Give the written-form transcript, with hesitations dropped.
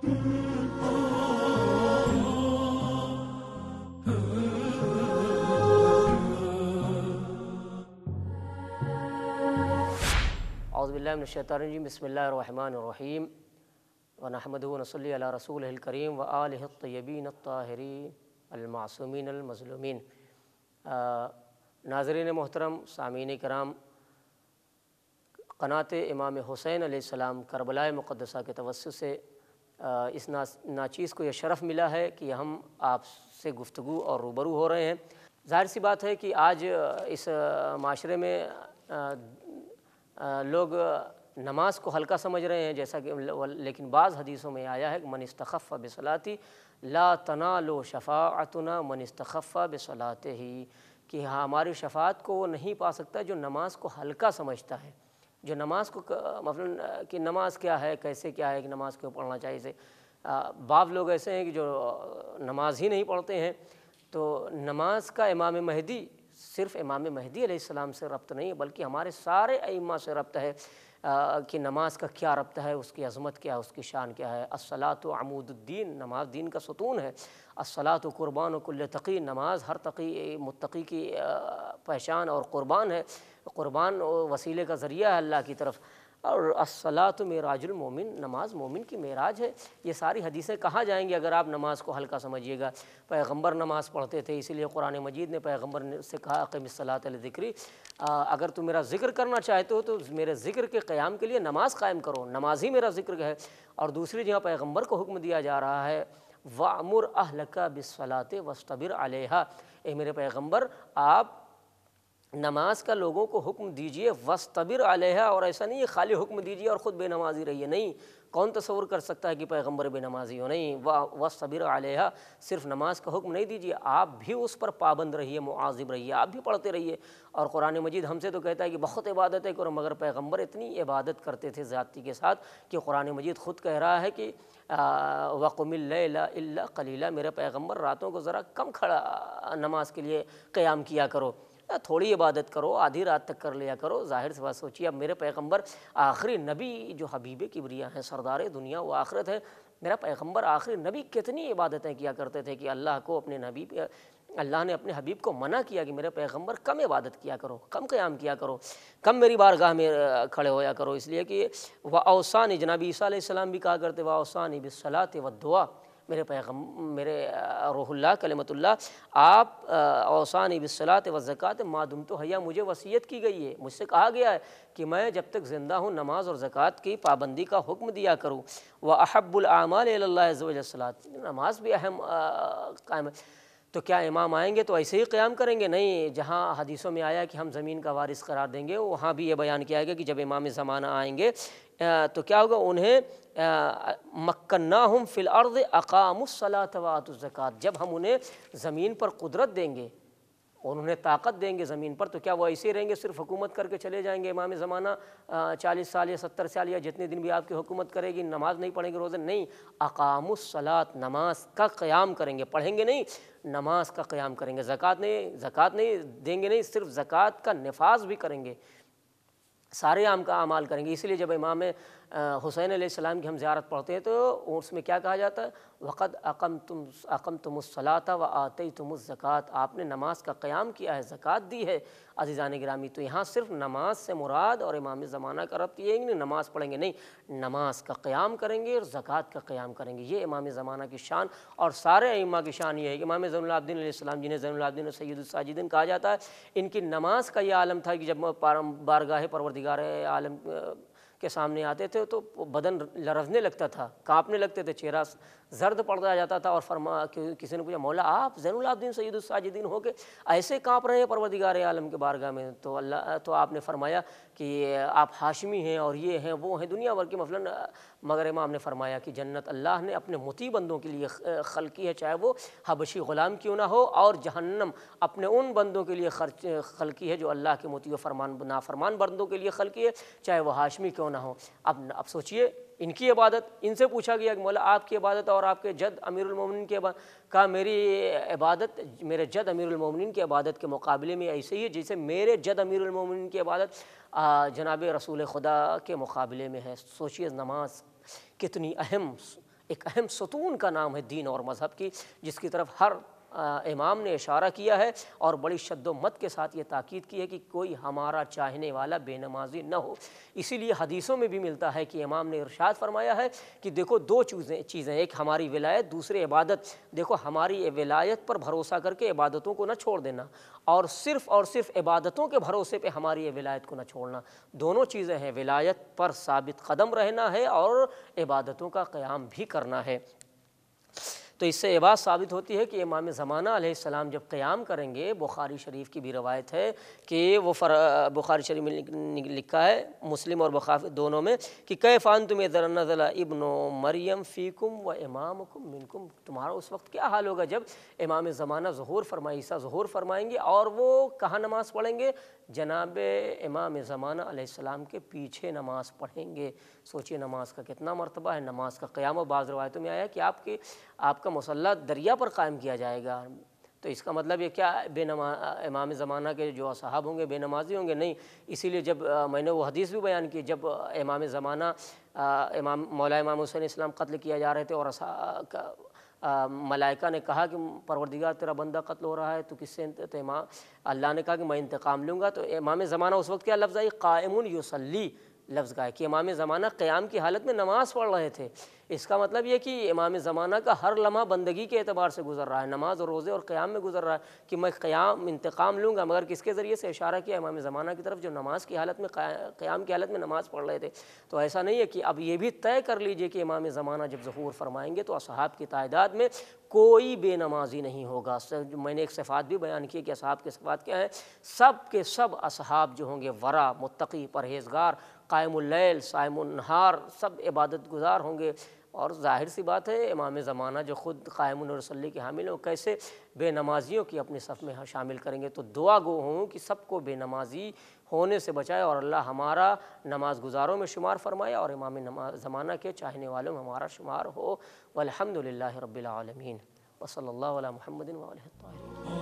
اعوذ باللہ من الشیطان الرجیم، بسم اللہ الرحمن الرحیم، ونحمدہ ونصلی علی رسولہ الکریم وآلہ الطیبین الطاہرین المعصومین المظلومین۔ ناظرین محترم، سامعین کرام، قناة امام حسین علیہ السلام کربلا مقدسہ کے توسط سے اس ناچیز کو یہ شرف ملا ہے کہ ہم آپ سے گفتگو اور روبرو ہو رہے ہیں۔ ظاہر سی بات ہے کہ آج اس معاشرے میں لوگ نماز کو ہلکا سمجھ رہے ہیں، جیسا کہ لیکن بعض حدیثوں میں آیا ہے کہ من استخف بصلاتی لا تنال شفاعتنا من استخف بصلاتہ، کہ ہماری شفاعت کو وہ نہیں پا سکتا جو نماز کو ہلکا سمجھتا ہے، جو نماز کو مثلا کہ نماز کیا ہے، کیسے کیا ہے، کہ نماز کیوں پڑھنا چاہیے۔ بعض لوگ ایسے ہیں کہ جو نماز ہی نہیں پڑھتے ہیں۔ تو نماز کا امام مہدی صرف امام مہدی علیہ السلام سے ربط نہیں، بلکہ ہمارے سارے ائمہ سے ربط ہے کہ نماز کا کیا ربط ہے، اس کی عظمت کیا ہے، اس کی شان کیا ہے۔ الصلاۃ عمود الدین، نماز دین کا ستون ہے۔ الصلاۃ قربان کل تقی، نماز ہر تقی متقی کی پہچان اور قربان ہے، قربان وسیلے کا ذریعہ ہے اللہ کی طرف۔ اور الصلاۃ معراج المومن، نماز مومن کی معراج ہے۔ یہ ساری حدیثیں کہاں جائیں گی اگر آپ نماز کو ہلکا سمجھیے گا۔ پیغمبر نماز پڑھتے تھے، اسی لیے قرآن مجید نے پیغمبر سے کہا اقم الصلاۃ لذکری، اگر تم میرا ذکر کرنا چاہتے ہو تو میرے ذکر کے قیام کے لیے نماز قائم کرو، نماز ہی میرا ذکر ہے۔ اور دوسری جگہ پیغمبر کو حکم دیا جا رہا ہے وَأْمُرْ أَهْلَكَ بِالصَّلَاةِ وَاسْتَبِرْ عَلَيْهَا، اے میرے پیغمبر آپ نماز کا لوگوں کو حکم دیجئے، وَاسْتَبِرْ عَلَيْهَا، اور ایسا نہیں ہے خالی حکم دیجئے اور خود بے نمازی رہیے، نہیں۔ کون تصور کر سکتا ہے کہ پیغمبر بے نمازی ہو؟ نہیں، وَاسْتَبِرْ عَلَيْهَا، صرف نماز کا حکم نہیں دیجئے، آپ بھی اس پر پابند رہیے، مواظب رہیے، آپ بھی پڑھتے رہیے۔ اور قرآن مجید ہم سے تو کہتا ہے کہ بہت عبادتیں کرو، مگر پیغمبر اتنی عبادت کرتے تھے زیادتی کے ساتھ کہ قرآن مجید خود کہہ رہا ہے کہ وَقُمِ اللَّيْلَ إِلَّا قَلِيلًا، میرے پیغمبر راتوں کو ذرا کم کھڑا نماز کے لیے قیام کیا کرو، تھوڑی عبادت کرو، آدھی رات تک کر لیا کرو۔ ظاہر سے بات سوچیے، اب میرے پیغمبر آخری نبی جو حبیب کبریا ہیں، سردار دنیا و آخرت ہے، میرا پیغمبر آخری نبی کتنی عبادتیں کیا کرتے تھے کہ اللہ کو اپنے نبی اللہ نے اپنے حبیب کو منع کیا کہ میرے پیغمبر کم عبادت کیا کرو، کم قیام کیا کرو، کم میری بارگاہ میں کھڑے ہویا کرو، اس لیے کہ وَأَوْصَانِي، جناب عیسیٰ علیہ السلام بھی کہا کرتے وَأَوْصَانِي بِالصَّلَاةِ وَالدُّعَاءِ، میرے روح اللہ کلمۃ اللہ آپ اوصانی بالصلاۃ والزکوٰۃ ما دمت حیا، مجھے وصیت کی گئی ہے، مجھ سے کہا گیا ہے کہ میں جب تک زندہ ہوں نماز اور زکوٰۃ کی پابندی کا حکم دیا کروں۔ وَأَحَبُّ الْأَعْمَالِ إِلَى اللَّهِ عَزَّ وَجَلَّ الصَّلَاةُ، نماز بھی اہم قائم ہے۔ تو کیا امام آئیں گے تو ایسے ہی قیام کریں گے؟ نہیں، جہاں حدیثوں میں آیا کہ ہم زمین کا وارث قرار دیں گے، وہاں بھی یہ بیان کیا گیا کہ جب امام زمانہ آئیں گے تو کیا ہوگا، انہیں مکناہم فی الارض اقاموا الصلاۃ وآتوا الزکوٰۃ، جب ہم انہیں زمین پر قدرت دیں گے اور انہیں طاقت دیں گے زمین پر، تو کیا وہ ایسے رہیں گے صرف حکومت کر کے چلے جائیں گے؟ امام زمانہ 40 سال یا 70 سال یا جتنے دن بھی آپ کی حکومت کرے گی، نماز نہیں پڑھیں گے، روزے نہیں، اقاموا الصلاۃ، نماز کا قیام کریں گے، پڑھیں گے نہیں، نماز کا قیام کریں گے۔ زکوٰۃ نہیں دیں گے، نہیں، صرف زکوٰۃ کا نفاذ بھی کریں گے، سارے عام کا اعمال کریں گے۔ اسی لیے جب امام حسین علیہ السلام کی ہم زیارت پڑھتے ہیں تو اس میں کیا کہا جاتا ہے، وَقَدْ أَقَمْتُمُ الصَّلَاةَ وَآتَيْتُمُ الزَّكَاةَ، آپ نے نماز کا قیام کیا ہے، زکوٰۃ دی ہے۔ عزیزان گرامی، تو یہاں صرف نماز سے مراد اور امام زمانہ کا ربط یہ نہیں نماز پڑھیں گے، نہیں، نماز کا قیام کریں گے اور زکوٰۃ کا قیام کریں گے، یہ امام زمانہ کی شان اور سارے ائمہ کی شان یہ ہے کہ امام زین العابدین علیہ السلام، جنہیں زین العابدین سید الساجدین کہا جاتا ہے، ان کی نماز کا یہ عالم تھا کہ جب بارگاہ پروردگار عالم کے سامنے آتے تھے تو بدن لرزنے لگتا تھا، کانپنے لگتے تھے، چہرہ زرد پڑتا جاتا تھا، اور کسی نے پوچھا مولا آپ زین العابدین سید الساجدین ہو کے ایسے کانپ رہے ہیں پروردگار عالم کے بارگاہ میں؟ تو آپ نے فرمایا کہ آپ ہاشمی ہیں اور یہ ہیں وہ ہیں دنیا بھر کے مثلاً، مگر امام نے فرمایا کہ جنت اللہ نے اپنے مطیع بندوں کے لیے خلق کی ہے، چاہے وہ حبشی غلام کیوں نہ ہو، اور جہنم اپنے ان بندوں کے لیے خلق کی ہے جو اللہ کے مطیع و نافرمان بندوں کے لیے خلق کی ہے، چاہے وہ ہاشمی کیوں نہ ہو۔ اب سوچئے ان کی عبادت، ان سے پوچھا گیا کہ مولا آپ کی عبادت اور آپ کے جد امیر المومنین کی عبادت، کہا میری عبادت میرے جد امیر المومنین کی عبادت کے مقابلے میں ایسے ہی ہے جیسے میرے جد امیر المومنین کی عبادت جناب رسول خدا کے مقابلے میں ہے۔ سوچئے نماز کتنی اہم ایک اہم ستون کا نام ہے دین اور مذہب کی، جس کی طرف ہر امام نے اشارہ کیا ہے اور بڑی شد و مت کے ساتھ یہ تاکید کی ہے کہ کوئی ہمارا چاہنے والا بے نمازی نہ ہو۔ اسی لیے حدیثوں میں بھی ملتا ہے کہ امام نے ارشاد فرمایا ہے کہ دیکھو دو چیزیں، ایک ہماری ولایت، دوسرے عبادت۔ دیکھو ہماری ولایت پر بھروسہ کر کے عبادتوں کو نہ چھوڑ دینا، اور صرف عبادتوں کے بھروسے پہ ہماری یہ ولایت کو نہ چھوڑنا۔ دونوں چیزیں ہیں، ولایت پر ثابت قدم رہنا ہے اور عبادتوں کا قیام بھی کرنا ہے۔ تو اس سے یہ بات ثابت ہوتی ہے کہ امام زمانہ علیہ السلام جب قیام کریں گے، بخاری شریف کی بھی روایت ہے کہ وہ بخاری شریف میں لکھا ہے، مسلم اور بخاری دونوں میں، کہ کیف انتم اذا نزل ابن مریم فیکم و امامکم منکم، تمہارا اس وقت کیا حال ہوگا جب امام زمانہ ظہور فرمائیں، عیسیٰ ظہور فرمائیں گے اور وہ کہاں نماز پڑھیں گے؟ جناب امام زمانہ علیہ السلام کے پیچھے نماز پڑھیں گے۔ سوچئے نماز کا کتنا مرتبہ ہے، نماز کا قیام، و بعض روایتوں میں آیا کہ آپ کا مصلی دریا پر قائم کیا جائے گا۔ تو اس کا مطلب یہ کیا، امام زمانہ کے جو اصحاب ہوں گے بے نمازی ہوں گے؟ نہیں۔ اسی لیے جب میں نے وہ حدیث بھی بیان کی، جب امام زمانہ مولا امام حسین اسلام قتل کیا جا رہے تھے اور ملائکہ نے کہا کہ پروردگار تیرا بندہ قتل ہو رہا ہے تو کس سے اللہ نے کہا کہ میں انتقام لوں گا، تو امام زمانہ اس وقت کیا لفظ آئی؟ قائم یصلی لفظ کا ہے کہ امام زمانہ قیام کی حالت میں نماز پڑھ رہے تھے۔ اس کا مطلب یہ کہ امام زمانہ کا ہر لمحہ بندگی کے اعتبار سے گزر رہا ہے، نماز اور روزے اور قیام میں گزر رہا ہے کہ میں انتقام لوں گا، مگر کس کے ذریعے سے؟ اشارہ کیا امام زمانہ کی طرف جو نماز کی حالت میں قیام کی حالت میں نماز پڑھ رہے تھے۔ تو ایسا نہیں ہے کہ اب یہ بھی طے کر لیجئے کہ امام زمانہ جب ظہور فرمائیں گے تو اصحاب کی تعداد میں کوئی بے نمازی نہیں ہوگا۔ میں نے ایک صفات بھی بیان کی کہ اصحاب کے صفات کیا ہیں، سب کے سب اصحاب جو ہوں گے ورع، متقی، پرہیزگار، قائم اللیل، صائم النہار، سب عبادت گزار ہوں گے۔ اور ظاہر سی بات ہے امام زمانہ جو خود قائم الرسلی کے حامل ہوں، کیسے بے نمازیوں کی اپنے صف میں شامل کریں گے؟ تو دعا گو ہوں کہ سب کو بے نمازی ہونے سے بچائے اور اللہ ہمارا نماز گزاروں میں شمار فرمائے اور امام زمانہ کے چاہنے والوں میں ہمارا شمار ہو۔ والحمدللہ رب العالمین، وصلی اللہ علی محمد وآلہ الطاہرین۔